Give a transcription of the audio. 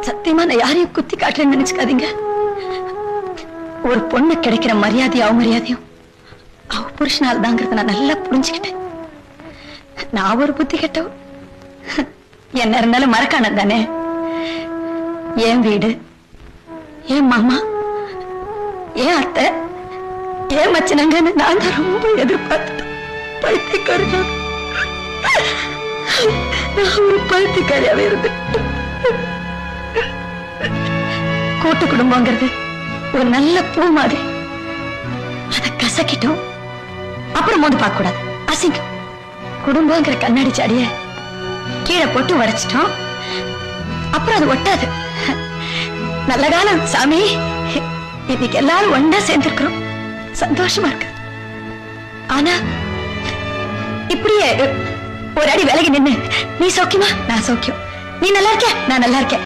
சத்தியமா நான் யாரையும் குத்தி காட்டுறேன்னு நினைச்சுக்காதீங்க. ஒரு பொண்ணு கிடைக்கிற மரியாதையும் அவமரியாதையும் அவ புருஷனால் தாங்கிறத நான் நல்லா புரிஞ்சுக்கிட்டேன். நான் ஒரு புத்தி கெட்டவ. என்ன இருந்தாலும் மறக்கானது தானே. என் வீடு, என் மாமா, என் அத்தை, என் மச்சனங்கன்னு நான் தான் ரொம்ப எதிர்பார்த்தேன். பைத்தியக்காரன். நான் ஒரு பைத்தியக்காரியாவே இருந்தேன். கூட்டு குடும்பங்கிறது ஒரு நல்ல பூ மாதிரி. அதை கசக்கிட்டோம், அப்புறம் மோந்து பார்க்க கூடாது, அசிங்கம். குடும்பங்கிற கண்ணாடி சாடிய கீழே போட்டு உடைச்சிட்டோம், அப்புறம் அது ஒட்டாது. நல்ல காலம் சாமி. இன்னைக்கு எல்லாரும் ஒன்னா சேர்ந்திருக்கிறோம், சந்தோஷமா இருக்கு. ஆனா இப்படியே ஒரு அடி விலகி நின்னு நீ சௌக்கியமா, நான் சௌக்கியம், நீ நல்லா இருக்க, நான் நல்லா இருக்கேன்,